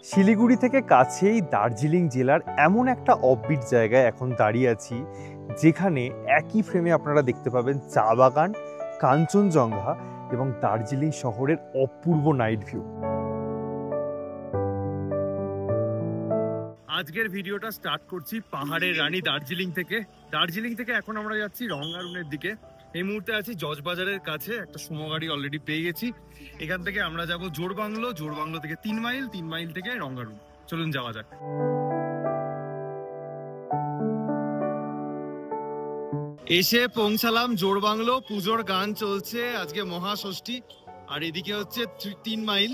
শিলিগুড়ি থেকে কাছেই দার্জিলিং জেলার এমন একটা অফবিট জায়গায় এখন দাঁড়িয়ে আছি, যেখানে একই ফ্রেমে আপনারা দেখতে পাবেন চা বাগান, কাঞ্চনজঙ্ঘা এবং দার্জিলিং শহরের অপূর্ব নাইট ভিউ। আজকের ভিডিওটা স্টার্ট করছি পাহাড়ের রানী দার্জিলিং থেকে এখন আমরা যাচ্ছি রঙ্গারুনের দিকে। এই মুহূর্তে আছি জজবাজারের কাছে, একটা সুমো গাড়ি অলরেডি পেয়ে গেছি। এখান থেকে আমরা যাব জোড়বাংলো থেকে 3 মাইল থেকে রঙ্গারুন। চলুন যাওয়া যাক। এসে পৌঁছালাম জোড়বাংলো, পুজোর গান চলছে, আজকে মহাষষ্ঠী। আর এদিকে হচ্ছে 3 মাইল।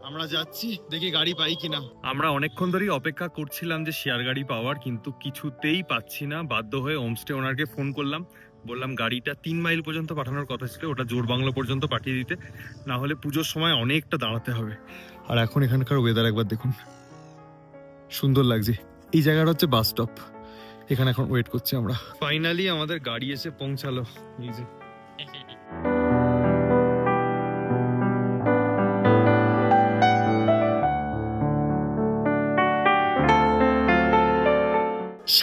আমরা যাচ্ছি, দেখি গাড়ি পাই কিনা। আমরা অনেকক্ষণ ধরেই অপেক্ষা করছিলাম যে শেয়ার গাড়ি পাওয়ার, কিন্তু কিছুতেই পাচ্ছি না। বাধ্য হয়ে হোমস্টে ওনারকে ফোন করলাম, বললাম গাড়িটা 3 মাইল পর্যন্ত পাঠানোর কথা ছিল, ওটা জোড়বাংলো পর্যন্ত পাঠিয়ে দিতে, না হলে পুজোর সময় অনেকটা দাঁড়াতে হবে। আর এখন এখানকার ওয়েদার একবার দেখুন, সুন্দর লাগছে। এই জায়গাটা হচ্ছে বাস স্টপ, এখানে এখন ওয়েট করছি আমরা। ফাইনালি আমাদের গাড়ি এসে পৌঁছালো। এই যে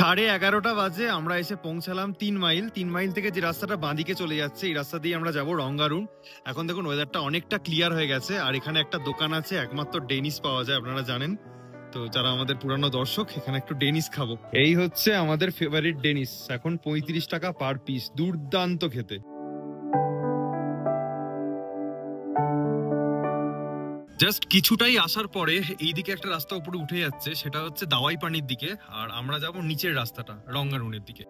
11:30 বাজে আমরা এসে পৌঁছালাম 3 মাইল থেকে যে রাস্তাটা বাঁদিকে চলে যাচ্ছে, এই রাস্তা দিয়ে আমরা যাবো রঙ্গারুন। এখন দেখুন ওয়েদারটা অনেকটা ক্লিয়ার হয়ে গেছে। আর এখানে একটা দোকান আছে, একমাত্র ডেনিস পাওয়া যায়, আপনারা জানেন তো, যারা আমাদের পুরানো দর্শক। এখানে একটু ডেনিস খাবো। এই হচ্ছে আমাদের ফেভারিট ডেনিস, এখন 35 টাকা পার পিস, দুর্দান্ত খেতে। জাস্ট কিছুটাই আসার পরে এইদিকে একটা রাস্তা উপরে উঠে যাচ্ছে, সেটা হচ্ছে দাওয়াই পানির দিকে। আর আমরা যাব নিচের রাস্তাটা, রঙ্গারুনের দিকে।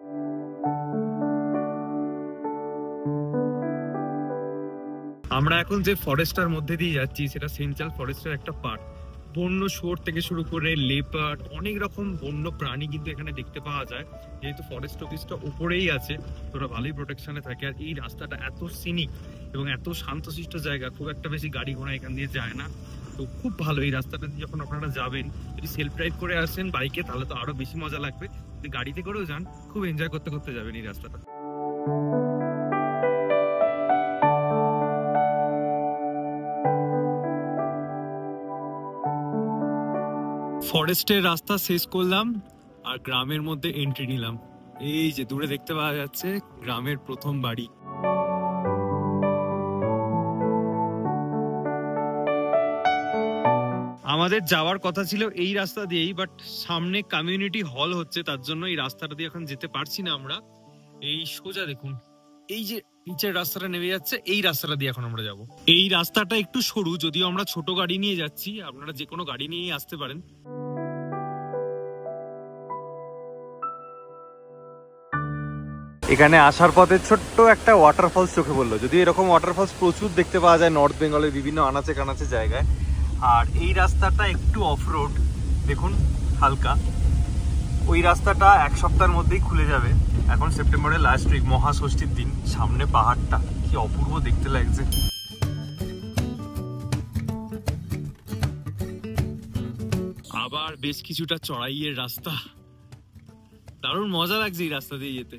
আমরা এখন যে ফরেস্টার মধ্যে দিয়ে যাচ্ছি, সেটা সেন্ট্রাল ফরেস্টের একটা পার্ট। বন্য শুয়োর থেকে শুরু করে লেপার্ড, অনেক রকম বন্য প্রাণী কিন্তু এখানে দেখতে পাওয়া যায়। যেহেতু ফরেস্ট অফিসটা উপরেই আছে, তোরা ভালোই প্রোটেকশনে থাকে। আর এই রাস্তাটা এত সিনিক এবং এত শান্তশিষ্ট জায়গা, খুব একটা বেশি গাড়ি ঘোড়া এখান দিয়ে যায় না, তো খুব ভালো। এই রাস্তাটা দিয়ে যখন আপনারা যাবেন, যদি সেলফ ড্রাইভ করে আসেন বাইকে, তাহলে তো আরো বেশি মজা লাগবে। যদি গাড়িতে করেও যান, খুব এনজয় করতে করতে যাবেন এই রাস্তাটা। ফরেস্টের রাস্তা শেষ করলাম আর গ্রামের মধ্যে এন্ট্রি নিলাম। এই যে দূরে দেখতে পাওয়া যাচ্ছে গ্রামের প্রথম বাড়ি। আমাদের যাওয়ার কথা ছিল এই রাস্তা দিয়েই, বাট সামনে কমিউনিটি হল হচ্ছে, তার জন্য এই রাস্তাটা দিয়ে এখন যেতে পারছি না আমরা। এই সোজা দেখুন, এই যে নিচের রাস্তাটা নেমে যাচ্ছে, এই রাস্তাটা দিয়ে এখন আমরা যাব। এই রাস্তাটা একটু সরু, যদিও আমরা ছোট গাড়ি নিয়ে যাচ্ছি, আপনারা যে কোনো গাড়ি নিয়েই আসতে পারেন। এখানে আসার পথে ছোট্ট একটা ওয়াটারফলস চোখে পড়লো। যদি এরকম ওয়াটারফলস প্রচুর দেখতে পাওয়া যায় নর্থ বেঙ্গলের বিভিন্ন আনাচে কানাচে জায়গায়। আর এই রাস্তাটা একটু অফরোড, দেখুন হালকা। ওই রাস্তাটা 1 সপ্তাহের মধ্যেই খুলে যাবে। এখন সেপ্টেম্বরের লাস্ট উইক, মহাষষ্ঠীর দিন। সামনে পাহাড়টা কি অপূর্ব দেখতে লাগছে। আবার বেশ কিছুটা চড়াইয়ের রাস্তা, দারুণ মজা লাগছে এই রাস্তা দিয়ে যেতে।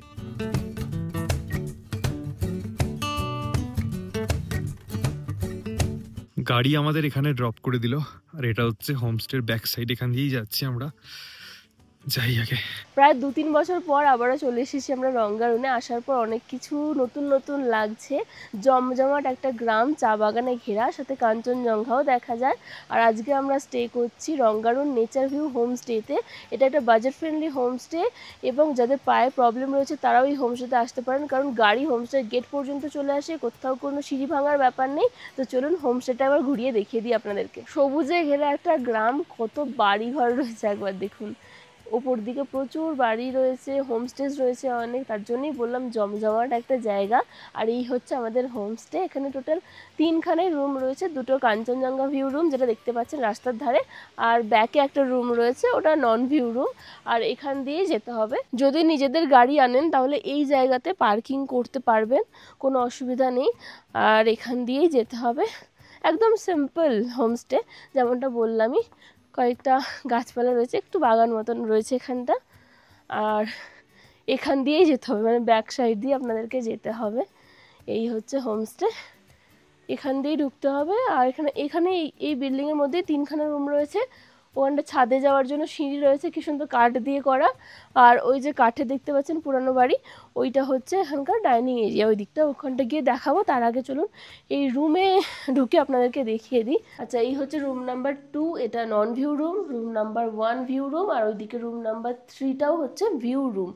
গাড়ি আমাদের এখানে ড্রপ করে দিল, আর এটা হচ্ছে হোমস্টের ব্যাক সাইড। এখান দিয়েই যাচ্ছি আমরা, যাই আগে। প্রায় 2-3 বছর পর আবারও চলে এসেছি আমরা রঙ্গারুনে। আসার পর অনেক কিছু নতুন লাগছে। জমজমাট একটা গ্রাম, চা বাগানে ঘেরা, সাথে কাঞ্চনজঙ্ঘাও দেখা যায়। আর আজকে আমরা স্টে করছি রঙ্গারুন নেচার ভিউ হোমস্টেতে। এটা একটা বাজেট ফ্রেন্ডলি হোমস্টে, এবং যাদের পায়ে প্রবলেম রয়েছে তারাও এই হোমস্টেতে আসতে পারেন, কারণ গাড়ি হোমস্টের গেট পর্যন্ত চলে আসে, কোথাও কোনো সিঁড়ি ভাঙার ব্যাপার নেই। তো চলুন হোমস্টেটা আবার ঘুরিয়ে দেখিয়ে দিই আপনাদেরকে। সবুজে ঘেরা একটা গ্রাম, কত বাড়ি ঘর রয়েছে একবার দেখুন। ওপর দিকে প্রচুর বাড়ি রয়েছে, হোমস্টেজ রয়েছে অনেক, তার জন্যই বললাম জমজমাট একটা জায়গা। আর এই হচ্ছে আমাদের হোমস্টে। এখানে টোটাল 3খানে রুম রয়েছে, 2টো কাঞ্চনজঙ্ঘা ভিউ রুম, যেটা দেখতে পাচ্ছেন রাস্তার ধারে, আর ব্যাকে একটা রুম রয়েছে, ওটা নন ভিউ রুম। আর এখান দিয়ে যেতে হবে। যদি নিজেদের গাড়ি আনেন তাহলে এই জায়গাতে পার্কিং করতে পারবেন, কোনো অসুবিধা নেই। আর এখান দিয়েই যেতে হবে। একদম সিম্পল হোমস্টে, যেমনটা বললামই। কয়েকটা গাছপালা রয়েছে, একটু বাগান মতন রয়েছে এখানটা। আর এখান দিয়েই যেতে হবে, মানে ব্যাক সাইড দিয়ে আপনাদেরকে যেতে হবে। এই হচ্ছে হোমস্টে, এখান দিয়েই ঢুকতে হবে। আর এখানে এই বিল্ডিংয়ের মধ্যে 3খানা রুম রয়েছে। ওখানটা ছাদে যাওয়ার জন্য সিঁড়ি রয়েছে, কি সুন্দর কাঠ দিয়ে করা। আর ওই যে কাঠে দেখতে পাচ্ছেন পুরানো বাড়ি, ওইটা হচ্ছে এখানকার ডাইনিং এরিয়া, ওই দিকটা, ওখানটা গিয়ে দেখাবো। তার আগে চলুন এই রুমে ঢুকে আপনাদেরকে দেখিয়ে দিই। আচ্ছা, এই হচ্ছে রুম নাম্বার 2, এটা non view room. Room number 1 view room, আর ওইদিকে রুম নাম্বার 3টাও হচ্ছে ভিউ রুম।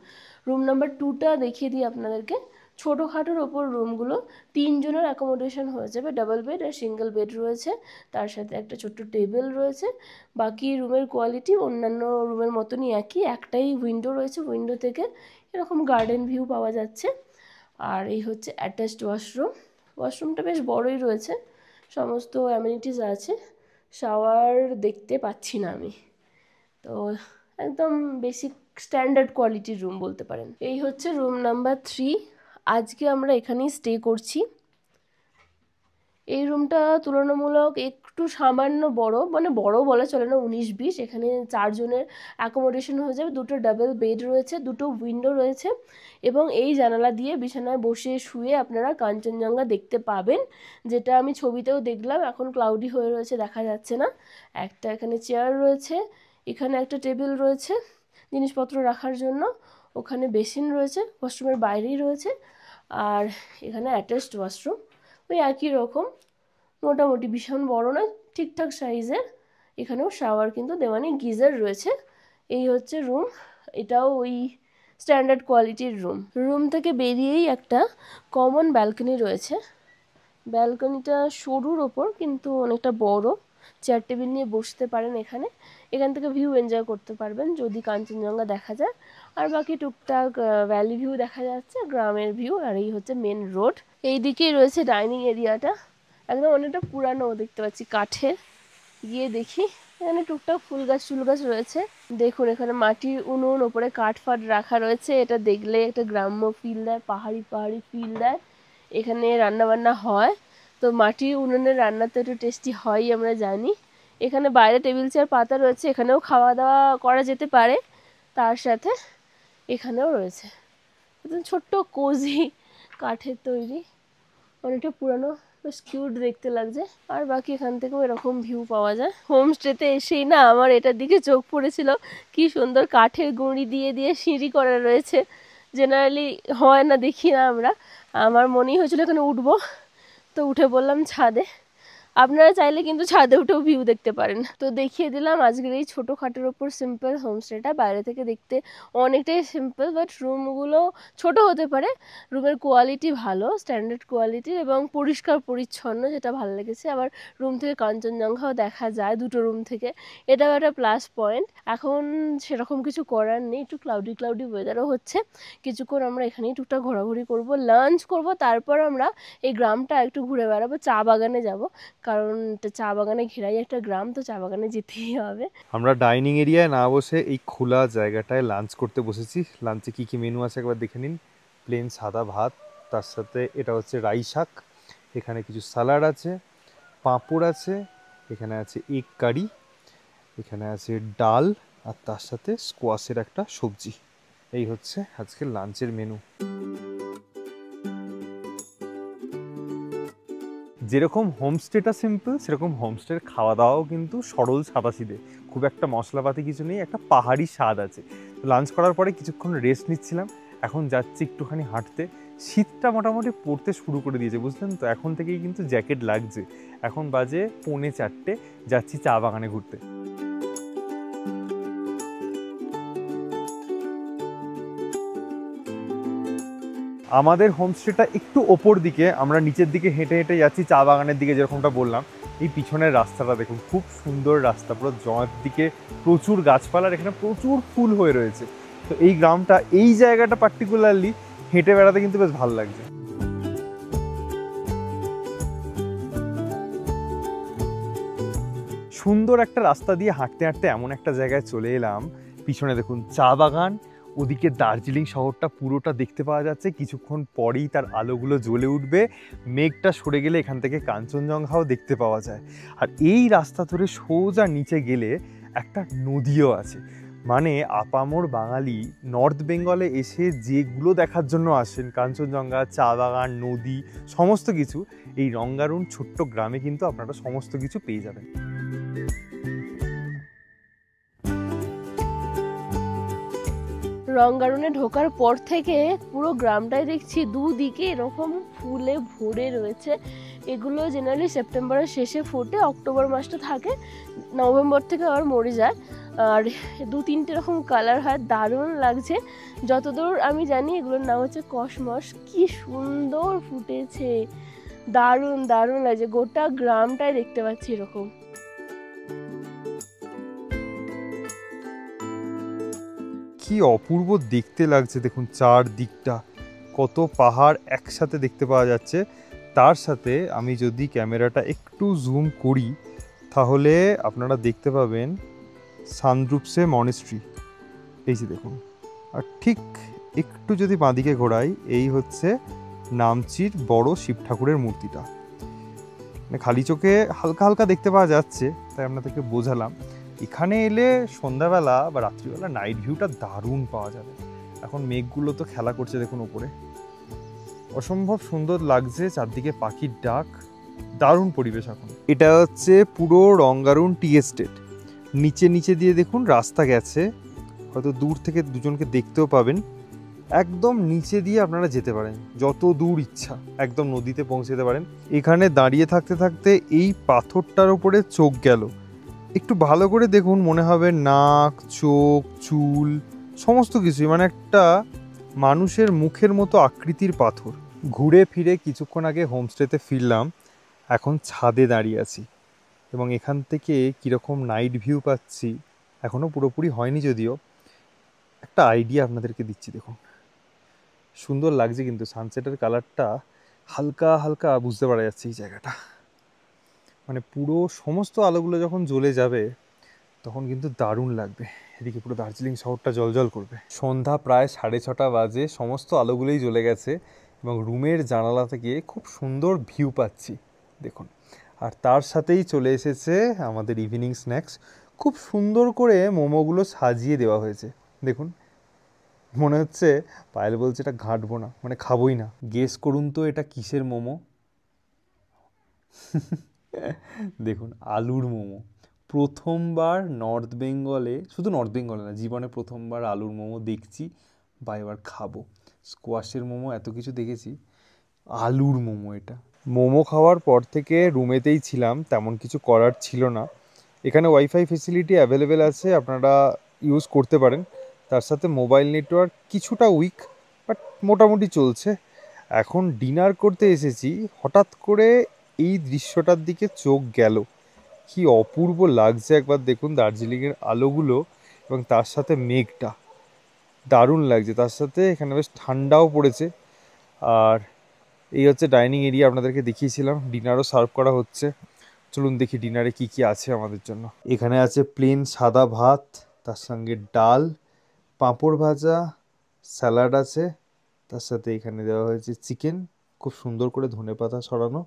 রুম নাম্বার 2টা দেখিয়ে দিই আপনাদেরকে। ছোটোখাটোর ওপর রুমগুলো, 3 জনের অ্যাকোমোডেশন হয়ে যাবে, ডাবল বেড আর সিঙ্গেল বেড রয়েছে, তার সাথে একটা ছোট্ট টেবিল রয়েছে। বাকি রুমের কোয়ালিটি অন্যান্য রুমের মতনই একই, একটাই উইন্ডো রয়েছে, উইন্ডো থেকে এরকম গার্ডেন ভিউ পাওয়া যাচ্ছে। আর এই হচ্ছে অ্যাটাচড ওয়াশরুম। ওয়াশরুমটা বেশ বড়ই রয়েছে, সমস্ত অ্যামিনিটিস আছে। শাওয়ার দেখতে পাচ্ছি না আমি, তো একদম বেসিক স্ট্যান্ডার্ড কোয়ালিটির রুম বলতে পারেন। এই হচ্ছে রুম নাম্বার 3, আজকে আমরা এখানেই স্টে করছি। এই রুমটা তুলনামূলক একটু সামান্য বড়, মানে বড় বলা চলে না, 19-20। এখানে 4 জনের অ্যাকোমোডেশন হয়ে যাবে, 2টো ডাবল বেড রয়েছে, 2টো উইন্ডো রয়েছে, এবং এই জানালা দিয়ে বিছানায় বসে শুয়ে আপনারা কাঞ্চনজঙ্ঘা দেখতে পাবেন, যেটা আমি ছবিতেও দেখলাম। এখন ক্লাউডি হয়ে রয়েছে, দেখা যাচ্ছে না। একটা এখানে চেয়ার রয়েছে, এখানে একটা টেবিল রয়েছে জিনিসপত্র রাখার জন্য, ওখানে বেসিন রয়েছে, ওয়াশরুমের বাইরেই রয়েছে, আর এখানে অ্যাটাচড ওয়াশরুম ওই একই রকম, মোটামুটি ভীষণ বড় নয়, ঠিকঠাক সাইজের। এখানেও শাওয়ার কিন্তু দেওয়া নেই, গিজার রয়েছে। এই হচ্ছে রুম, এটাও ওই স্ট্যান্ডার্ড কোয়ালিটির রুম। রুম থেকে বেরিয়েই একটা কমন ব্যালকনি রয়েছে। ব্যালকনিটা সরুর ওপর কিন্তু অনেকটা বড়, চেয়ার টেবিল নিয়ে বসতে পারেন এখানে, এখান থেকে ভিউ এনজয় করতে পারবেন যদি কাঞ্চনজঙ্ঘা দেখা যায়। আর বাকি টুকটাক ভ্যালি ভিউ দেখা যাচ্ছে, গ্রামের ভিউ। আর এই হচ্ছে মেন রোড, এই দিকেই রয়েছে ডাইনিং এরিয়াটা, একদম অনেকটা পুরানো দেখতে পাচ্ছি, কাঠের। গিয়ে দেখি এখানে টুকটাক ফুল গাছ টুল গাছ রয়েছে। দেখুন এখানে মাটির উনুন, ওপরে কাঠ ফাট রাখা রয়েছে, এটা দেখলে একটা গ্রাম্য ফিল দেয়, পাহাড়ি পাহাড়ি ফিল দেয়। এখানে রান্না বান্না হয়, তো মাটির উনুনের রান্না তো একটু টেস্টি হয়ই, আমরা জানি। এখানে বাইরে টেবিল চেয়ার পাতা রয়েছে, এখানেও খাওয়া দাওয়া করা যেতে পারে। তার সাথে এখানেও রয়েছে ছোট্ট কোজি, কাঠের তৈরি, অনেকটা পুরানো, বেশ কিউট দেখতে লাগছে। আর বাকি এখান থেকেও এরকম ভিউ পাওয়া যায়। হোমস্টেতে এসেই না আমার এটার দিকে চোখ পড়েছিল, কি সুন্দর কাঠের গুঁড়ি দিয়ে দিয়ে সিঁড়ি করা রয়েছে, জেনারেলি হয় না, দেখি না আমরা। আমার মনেই হয়েছিল এখানে উঠবো, তো উঠে বললাম ছাদে। আপনারা চাইলে কিন্তু ছাদে উঠেও ভিউ দেখতে পারেন। তো দেখিয়ে দিলাম আজকের এই ছোটোখাটোর ওপর সিম্পল হোমস্টেটা। বাইরে থেকে দেখতে অনেকটাই সিম্পল, বাট রুমগুলো ছোট হতে পারে, রুমের কোয়ালিটি ভালো, স্ট্যান্ডার্ড কোয়ালিটির, এবং পরিষ্কার পরিচ্ছন্ন, যেটা ভালো লেগেছে। আবার রুম থেকে কাঞ্চনজঙ্ঘাও দেখা যায়, 2টো রুম থেকে, এটাও একটা প্লাস পয়েন্ট। এখন সেরকম কিছু করার নেই, একটু ক্লাউডি ক্লাউডি ওয়েদারও হচ্ছে। কিছুক্ষণ আমরা এখানেই টুকটাক ঘোরাঘুরি করব, লাঞ্চ করব, তারপর আমরা এই গ্রামটা একটু ঘুরে বেড়াবো, চা বাগানে যাব, কারণ চা বাগানে ঘেরাই একটা গ্রাম, তো চা বাগানে যেতেই হবে। আমরা ডাইনিং এরিয়ায় না বসে এই খোলা জায়গাটায় লাঞ্চ করতে বসেছি। লাঞ্চে কি কি মেনু আছে একবার দেখে নিন। প্লেন সাদা ভাত, তার সাথে এটা হচ্ছে রাই শাক, এখানে কিছু স্যালাড আছে, পাঁপড় আছে, এখানে আছে এগ কারি, এখানে আছে ডাল, আর তার সাথে স্কোয়াশের একটা সবজি। এই হচ্ছে আজকের লাঞ্চের মেনু। যেরকম হোমস্টেটা সিম্পল, সেরকম হোমস্টের খাওয়া দাওয়াও কিন্তু সরল সাদাসিধে, খুব একটা মশলাপাতি কিছু নেই, একটা পাহাড়ি স্বাদ আছে। তো লাঞ্চ করার পরে কিছুক্ষণ রেস্ট নিচ্ছিলাম, এখন যাচ্ছি একটুখানি হাঁটতে। শীতটা মোটামুটি পড়তে শুরু করে দিয়েছে, বুঝলেন তো, এখন থেকেই কিন্তু জ্যাকেট লাগছে। এখন বাজে 3:45, যাচ্ছি চা বাগানে ঘুরতে। আমাদের হোমস্টেটা একটু ওপর দিকে, আমরা নিচের দিকে হেঁটে হেঁটে যাচ্ছি চা বাগানের দিকে, যেরকমটা বললাম। এই পিছনের রাস্তাটা দেখুন, খুব সুন্দর রাস্তা, পুরো জয়ের দিকে প্রচুর গাছপালার, এখানে প্রচুর ফুল হয়ে রয়েছে। তো এই গ্রামটা, এই জায়গাটা পার্টিকুলারলি হেঁটে বেড়াতে কিন্তু বেশ ভালো লাগছে। সুন্দর একটা রাস্তা দিয়ে হাঁটতে হাঁটতে এমন একটা জায়গায় চলে এলাম, পিছনে দেখুন চা বাগান, ওদিকে দার্জিলিং শহরটা পুরোটা দেখতে পাওয়া যাচ্ছে। কিছুক্ষণ পরেই তার আলোগুলো জ্বলে উঠবে, মেঘটা সরে গেলে এখান থেকে কাঞ্চনজঙ্ঘাও দেখতে পাওয়া যায়। আর এই রাস্তা ধরে সোজা নিচে গেলে একটা নদীও আছে। মানে আপামর বাঙালি নর্থ বেঙ্গলে এসে যেগুলো দেখার জন্য আসেন, কাঞ্চনজঙ্ঘা, চা বাগান, নদী, সমস্ত কিছু এই রঙ্গারুন ছোট্ট গ্রামে কিন্তু আপনারা সমস্ত কিছু পেয়ে যাবেন। রংগারুনে ঢোকার পর থেকে পুরো গ্রামটাই দেখছি দুদিকে এরকম ফুলে ভরে রয়েছে। এগুলো জেনারেলি সেপ্টেম্বরের শেষে ফোটে, অক্টোবর মাসটা থাকে, নভেম্বর থেকে আবার মরে যায়। আর 2-3টে রকম কালার হয়, দারুণ লাগছে। যতদূর আমি জানি এগুলোর নাম হচ্ছে কসমস। কি সুন্দর ফুটেছে, দারুণ দারুণ লাগছে। গোটা গ্রামটাই দেখতে পাচ্ছি এরকম। কি অপূর্ব দেখতে লাগছে দেখুন, চারদিকটা কত পাহাড় একসাথে দেখতে পাওয়া যাচ্ছে। তার সাথে আমি যদি ক্যামেরাটা একটু জুম করি তাহলে আপনারা দেখতে পাবেন সানরূপসে মনেস্ট্রি, এই যে দেখুন। আর ঠিক একটু যদি বাঁদিকে ঘোরাই, এই হচ্ছে নামচির বড় শিব ঠাকুরের মূর্তিটা। মানে খালি চোখে হালকা হালকা দেখতে পাওয়া যাচ্ছে, তাই আপনাদেরকে বোঝালাম। এখানে এলে সন্ধ্যাবেলা বা রাত্রিবেলা নাইট ভিউটা দারুণ পাওয়া যাবে। এখন মেঘগুলো তো খেলা করছে দেখুন উপরে, অসম্ভব সুন্দর লাগছে, চারদিকে পাখির ডাক, দারুণ পরিবেশ এখন। এটা হচ্ছে পুরো রংগারুন টি এস্টেট। নিচে নিচে দিয়ে দেখুন রাস্তা গেছে, হয়তো দূর থেকে দুজনকে দেখতেও পাবেন। একদম নিচে দিয়ে আপনারা যেতে পারেন যত দূর ইচ্ছা, একদম নদীতে পৌঁছে যেতে পারেন। এখানে দাঁড়িয়ে থাকতে থাকতে এই পাথরটার উপরে চোখ গেল। একটু ভালো করে দেখুন, মনে হবে নাক, চোখ, চুল সমস্ত কিছুই, মানে একটা মানুষের মুখের মতো আকৃতির পাথর। ঘুরে ফিরে কিছুক্ষণ আগে হোমস্টেতে ফিরলাম, এখন ছাদে দাঁড়িয়ে আছি এবং এখান থেকে কীরকম নাইট ভিউ পাচ্ছি এখনও পুরোপুরি হয়নি, যদিও একটা আইডিয়া আপনাদেরকে দিচ্ছি। দেখুন সুন্দর লাগছে, কিন্তু সানসেটের কালারটা হালকা হালকা বুঝতে পারা যাচ্ছে এই জায়গাটা। মানে পুরো সমস্ত আলোগুলো যখন জ্বলে যাবে তখন কিন্তু দারুণ লাগবে। এদিকে পুরো দার্জিলিং শহরটা জ্বলজ্বল করবে। সন্ধ্যা প্রায় 6:30 বাজে, সমস্ত আলোগুলোই জ্বলে গেছে এবং রুমের জানালা থেকে খুব সুন্দর ভিউ পাচ্ছি দেখুন। আর তার সাথেই চলে এসেছে আমাদের ইভিনিং স্ন্যাক্স। খুব সুন্দর করে মোমোগুলো সাজিয়ে দেওয়া হয়েছে দেখুন। মনে হচ্ছে পায়েল বলছে এটা ঘাঁটবো না, মানে খাবোই না। গেস করুন তো এটা কিসের মোমো? দেখুন আলুর মোমো। প্রথমবার নর্থ বেঙ্গলে, শুধু নর্থ বেঙ্গলে না, জীবনে প্রথমবার আলুর মোমো দেখছি বা এবার খাবো। স্কোয়াশের মোমো এত কিছু দেখেছি, আলুর মোমো এটা। মোমো খাওয়ার পর থেকে রুমেতেই ছিলাম, তেমন কিছু করার ছিল না। এখানে ওয়াইফাই ফেসিলিটি অ্যাভেলেবেল আছে, আপনারা ইউজ করতে পারেন। তার সাথে মোবাইল নেটওয়ার্ক কিছুটা উইক, বাট মোটামুটি চলছে। এখন ডিনার করতে এসেছি, হঠাৎ করে এই দৃশ্যটার দিকে চোখ গেল। কি অপূর্ব লাগছে একবার দেখুন, দার্জিলিংয়ের আলোগুলো এবং তার সাথে মেঘটা, দারুণ লাগছে। তার সাথে এখানে বেশ ঠান্ডাও পড়েছে। আর এই হচ্ছে ডাইনিং এরিয়া, আপনাদেরকে দেখিয়েছিলাম। ডিনারও সার্ভ করা হচ্ছে, চলুন দেখি ডিনারে কি কি আছে আমাদের জন্য। এখানে আছে প্লেন সাদা ভাত, তার সঙ্গে ডাল, পাঁপড় ভাজা, স্যালাড আছে, তার সাথে এখানে দেওয়া হয়েছে চিকেন, খুব সুন্দর করে ধনেপাতা ছড়ানো,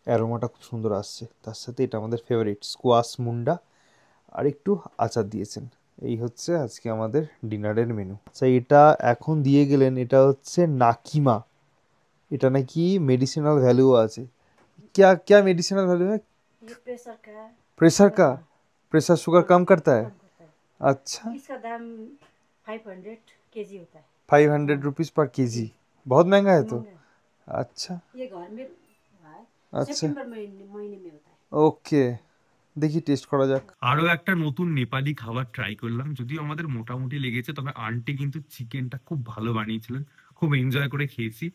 অ্যারোমাটা খুব সুন্দর আসছে। তার সাথে এটা আমাদের ফেভারিট স্কোয়াশ মুন্ডা, আর একটু আচার দিয়েছেন। এই হচ্ছে আজকে আমাদের ডিনারের মেনু। আচ্ছা, এটা এখন দিয়ে গেলেন, এটা হচ্ছে নাকিমা। এটা নাকি মেডিসিনাল ভ্যালুও আছে। क्या क्या मेडिसिनल वैल्यू है? ये प्रेशर का। प्रेशर का? प्रेशर शुगर कम करता है? कम करता है। अच्छा, इसका दाम 500 केजी होता है। 500 रुपीज पर केजी, बहुत महंगा है तो। महंगा है। अच्छा ये घर में है, अच्छा, सितंबर महीने में होता है। ওকে, দেখি টেস্ট করা যাক। আরো একটা নতুন নেপালি খাবার ট্রাই করলাম, যদিও আমাদের মোটামুটি লেগেছে, তবে আন্টি কিন্তু চিকেনটা খুব ভালো বানিয়েছিলেন, খুব এনজয় করে খেয়েছি।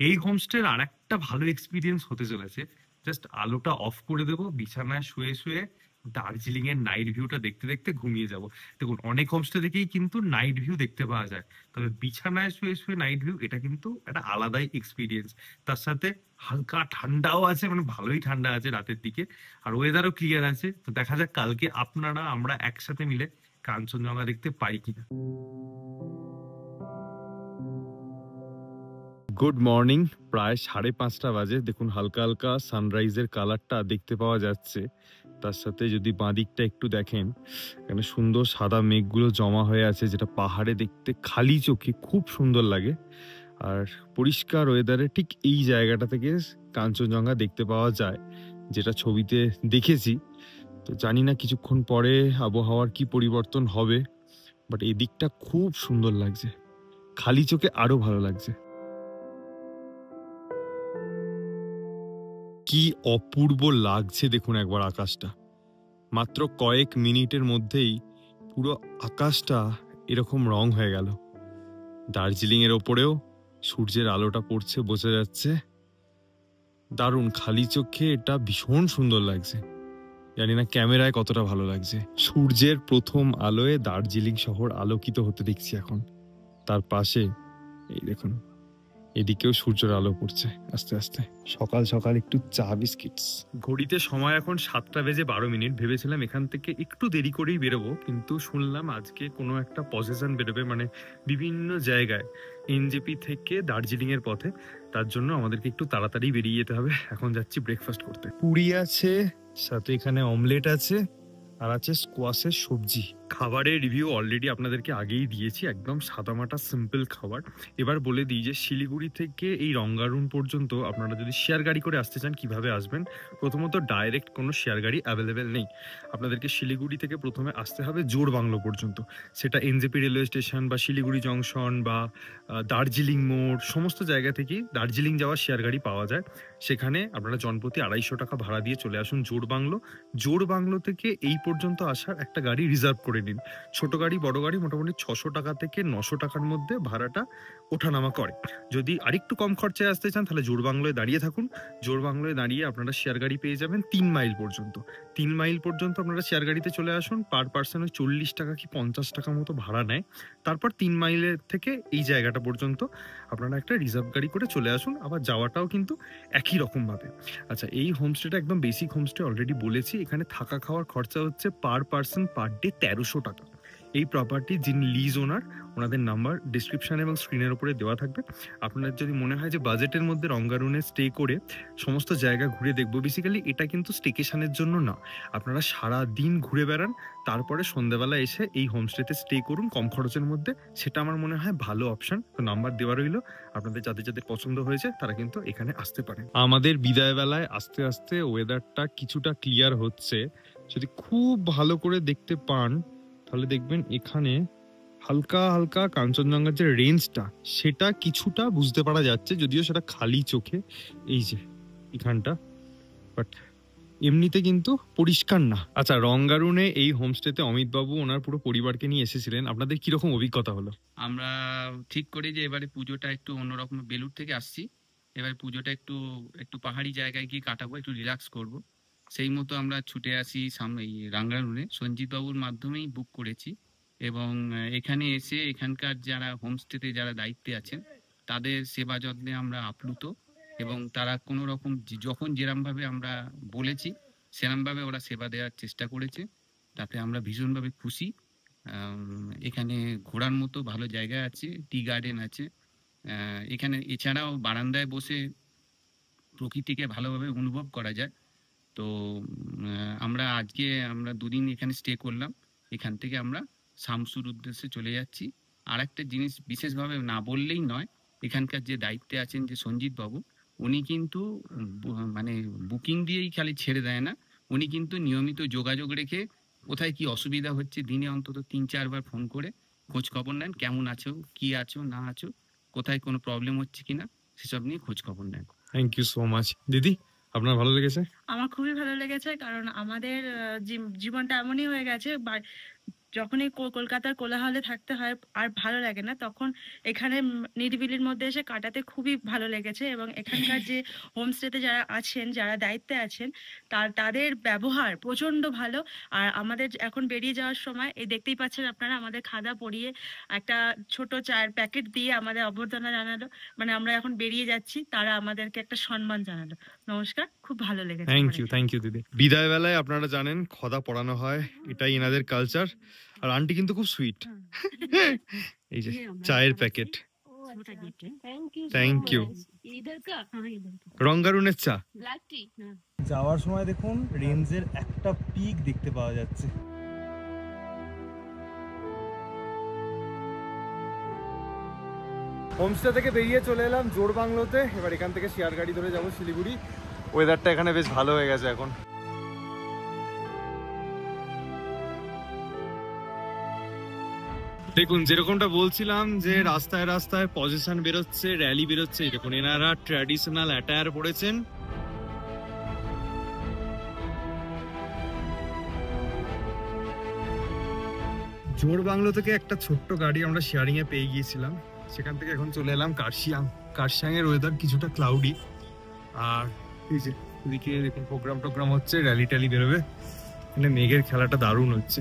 এই হোমস্টের আর একটা ভালো এক্সপিরিয়েন্স হতে চলেছে। জাস্ট আলোটা অফ করে দেবো, বিছানায় শুয়ে শুয়ে দার্জিলিং এর নাইট ভিউটা দেখতে দেখতে ঘুমিয়ে যাব। দেখুন অনেক হোমস্টে থেকেই কিন্তু নাইট ভিউ দেখতে পাওয়া যায়, তবে বিছানায় শুয়ে শুয়ে নাইট ভিউ, এটা কিন্তু একটা আলাদাই এক্সপিরিয়েন্স। তার সাথে হালকা ঠান্ডাও আছে, মানে ভালোই ঠান্ডা আছে রাতের দিকে, আর ওয়েদারও ক্লিয়ার আছে। তো দেখা যাক কালকে আপনারা আমরা একসাথে মিলে কাঞ্চনজঙ্ঘা দেখতে পাই কিনা। গুড মর্নিং, প্রায় 5:30 বাজে। দেখুন হালকা হালকা সানরাইজের কালারটা দেখতে পাওয়া যাচ্ছে। তার সাথে যদি বাঁদিকটা একটু দেখেন, এখানে সুন্দর সাদা মেঘগুলো জমা হয়ে আছে, যেটা পাহাড়ে দেখতে খালি চোখে খুব সুন্দর লাগে। আর পরিষ্কার ওয়েদারে ঠিক এই জায়গাটা থেকে কাঞ্চনজঙ্ঘা দেখতে পাওয়া যায়, যেটা ছবিতে দেখেছি। তো জানি না কিছুক্ষণ পরে আবহাওয়ার কি পরিবর্তন হবে, বাট এই দিকটা খুব সুন্দর লাগছে, খালি চোখে আরো ভালো লাগছে। কি অপূর্ব লাগছে দেখুন একবার আকাশটা। মাত্র কয়েক মিনিটের মধ্যেই পুরো আকাশটা এরকম রং হয়ে গেল। দার্জিলিং এর ওপরেও সূর্যের আলোটা পড়ছে, বোঝা যাচ্ছে। দারুণ, খালি চোখে এটা ভীষণ সুন্দর লাগছে। জানি না ক্যামেরায় কতটা ভালো লাগছে। সূর্যের প্রথম আলোয় দার্জিলিং শহর আলোকিত হতে দেখছি এখন। তার পাশে এই দেখুন, এদিকেও সূর্যের আলো পড়ছে আস্তে আস্তে। সকাল সকাল একটু চা বিস্কিটস। ঘড়িতে সময় এখন 7:12। ভেবেছিলাম এখান থেকে একটু দেরি করেই বেরোবো, কিন্তু শুনলাম আজকে কোনো একটা প্রসেশন বেরোবে, মানে বিভিন্ন জায়গায় এনজেপি থেকে দার্জিলিং এর পথে। তার জন্য আমাদেরকে একটু তাড়াতাড়ি বেরিয়ে যেতে হবে। এখন যাচ্ছি ব্রেকফাস্ট করতে। পুরি আছে, সাথে এখানে অমলেট আছে, আর আছে স্কোয়াশের সবজি। খাবারের রিভিউ অলরেডি আপনাদেরকে আগেই দিয়েছি, একদম সাদামাটা সিম্পল খাবার। এবার বলে দিই যে শিলিগুড়ি থেকে এই রঙ্গারুন পর্যন্ত আপনারা যদি শেয়ার গাড়ি করে আসতে চান কিভাবে আসবেন। প্রথমত ডাইরেক্ট কোনো শেয়ার গাড়ি অ্যাভেলেবেল নেই। আপনাদেরকে শিলিগুড়ি থেকে প্রথমে আসতে হবে জোড়বাংলো পর্যন্ত। সেটা এনজেপি রেলওয়ে স্টেশন বা শিলিগুড়ি জংশন বা দার্জিলিং মোড়, সমস্ত জায়গা থেকেই দার্জিলিং যাওয়ার শেয়ার গাড়ি পাওয়া যায়। সেখানে আপনারা জনপ্রতি 250 টাকা ভাড়া দিয়ে চলে আসুন জোড়বাংলো। জোড়বাংলো থেকে এই পর্যন্ত আসার একটা গাড়ি রিজার্ভ করে নিন। ছোট গাড়ি বড় গাড়ি মোটামুটি 600 টাকা থেকে 900 টাকার মধ্যে ভাড়াটা ওঠানামা করে। যদি আরেকটু কম খরচায় আসতে চান তাহলে জোড়বাংলোয় দাঁড়িয়ে থাকুন। জোড়বাংলোয় দাঁড়িয়ে আপনারা শেয়ার গাড়ি পেয়ে যাবেন 3 মাইল পর্যন্ত। 3 মাইল পর্যন্ত আপনারা শেয়ার গাড়িতে চলে আসুন। পার পার্সনে 40 টাকা কি 50 টাকা মতো ভাড়া নেয়। তারপর 3 মাইলের থেকে এই জায়গাটা পর্যন্ত আপনারা একটা রিজার্ভ গাড়ি করে চলে আসুন। আবার যাওয়াটাও কিন্তু একই রকম ভাবে। আচ্ছা, এই হোমস্টেটা একদম বেসিক হোমস্টে, অলরেডি বলেছি। এখানে থাকা খাওয়ার খরচা হচ্ছে পার পার্সন পার ডে 1300 টাকা। এই প্রপার্টি যিনি লিজ ওনার, ওনাদের নাম্বার ডিসক্রিপশন এবং স্ক্রিনের উপরে দেওয়া থাকবে। আপনার যদি মনে হয় যে বাজেটের মধ্যে রঙ্গারুনে স্টে করে সমস্ত জায়গা ঘুরে দেখবো, বেসিক্যালি এটা কিন্তু স্টেকেশনের জন্য না। আপনারা সারা দিন ঘুরে বেড়ান, তারপরে সন্ধ্যাবেলা এসে এই হোমস্টেতে স্টে করুন কম খরচের মধ্যে। সেটা আমার মনে হয় ভালো অপশন। তো নাম্বার দেওয়া রইলো, আপনাদের যাদের যাদের পছন্দ হয়েছে তারা কিন্তু এখানে আসতে পারে। আমাদের বিদায় বেলায় আস্তে আস্তে ওয়েদারটা কিছুটা ক্লিয়ার হচ্ছে। যদি খুব ভালো করে দেখতে পান তাহলে দেখবেন এখানে হালকা হালকা কাঞ্চনজঙ্ঘার যে রেঞ্জটা সেটা কিছুটা বুঝতে পারা যাচ্ছে, যদিও সেটা খালি চোখে এই যে এখানটা, বাট এমনিতে কিন্তু পরিষ্কার না। আচ্ছা, রঙ্গারুনে এই হোমস্টেতে অমিত বাবু ওনার পুরো পরিবারকে নিয়ে এসেছিলেন। আপনাদের কিরকম অভিজ্ঞতা হলো? আমরা ঠিক করি যে এবারে পুজোটা একটু অন্যরকম, বেলুড় থেকে আসছি, এবারে পুজোটা একটু একটু পাহাড়ি জায়গায় গিয়ে কাটাবো, একটু রিল্যাক্স করব। সেই মতো আমরা ছুটে আসি সামনে রাঙ্গারুনে। সঞ্জিত বাবুর মাধ্যমেই বুক করেছি এবং এখানে এসে এখানকার যারা হোমস্টেতে যারা দায়িত্বে আছেন তাদের সেবা যত্নে আমরা আপ্লুত, এবং তারা কোনো রকম যখন যেরমভাবে আমরা বলেছি সেরমভাবে ওরা সেবা দেওয়ার চেষ্টা করেছে, তাতে আমরা ভীষণভাবে খুশি। এখানে ঘোরার মতো ভালো জায়গা আছে, টি গার্ডেন আছে এখানে। এছাড়াও বারান্দায় বসে প্রকৃতিকে ভালোভাবে অনুভব করা যায়। তো আমরা আজকে 2 দিন এখানে স্টে করলাম। এখান থেকে আমরা শামসুর উদ্দেশ্যে চলে যাচ্ছি। আর একটা জিনিস বিশেষভাবে না বললেই নয়, এখানকার যে দায়িত্বে আছেন যে সঞ্জিত বাবু, উনি কিন্তু মানে বুকিং দিয়েই খালি ছেড়ে দেয় না, উনি কিন্তু নিয়মিত যোগাযোগ রেখে কোথায় কি অসুবিধা হচ্ছে দিনে অন্তত 3-4 বার ফোন করে খোঁজ খবর নেন, কেমন আছো, কি আছো না আছো, কোথায় কোনো প্রবলেম হচ্ছে কিনা সেসব নিয়ে খোঁজ খবর নেন। Thank you so much. দিদি, আপনার ভালো লেগেছে? আমার খুবই ভালো লেগেছে, কারণ আমাদের জীবনটা এমনই হয়ে গেছে, যখনই কলকাতার কোলাহলে থাকতে হয় আর ভালো লাগে না, তখন এখানে নিরিবিলির মধ্যে এসে কাটাতে খুবই ভালো লেগেছে। এবং এখানকার যে হোমস্টেতে যারা আছেন, যারা দায়িত্বে আছেন, তাদের ব্যবহার প্রচন্ড ভালো। আর আমাদের এখন বেরিয়ে যাওয়ার সময় এই দেখতেই পাচ্ছেন আপনারা, আমাদের খাদা পরিয়ে একটা ছোট চায়ের প্যাকেট দিয়ে আমাদের অভ্যর্থনা জানালো, মানে আমরা এখন বেরিয়ে যাচ্ছি, তারা আমাদেরকে একটা সম্মান জানালো। নমস্কার, খুব ভালো লেগেছে। থ্যাংক ইউ দিদি। বিদায় বেলায় আপনারা জানেন খদা পড়ানো হয়, এটাই এনাদের কালচার। আর আন্টি কিন্তু খুব সুইট। এই যে চায়ের প্যাকেট, থ্যাংক ইউ। রঙ্গারুনের চা। যাওয়ার সময় দেখুন রেঞ্জের একটা পিক দেখতে পাওয়া যাচ্ছে। হোমস্টে থেকে বেরিয়ে চলে এলাম জোড়বাংলোতে। এবার এখান থেকে শেয়ার গাড়ি ধরে যাবো শিলিগুড়ি। ওয়েদারটা এখানে বেশ ভালো হয়ে গেছে এখন। দেখুন যেরকমটা বলছিলাম যে রাস্তায় রাস্তায় পজিশন বেরোচ্ছে, র্যালি বেরোচ্ছে। দেখুন এনারা ট্র্যাডিশনাল অ্যাটায়ার পরেছেন। জোড় বাংলো থেকে একটা ছোট্ট গাড়ি আমরা শেয়ারিং এ পেয়ে গিয়েছিলাম, সেখান থেকে এখন চলে এলাম কার্শিয়াং। কার্শিয়াং এর ওয়েদার কিছুটা ক্লাউডি, আর এই যে এদিকে দেখুন প্রোগ্রাম হচ্ছে, র্যালি ট্যালি বেরোবে। এখানে মেঘের খেলাটা দারুণ হচ্ছে।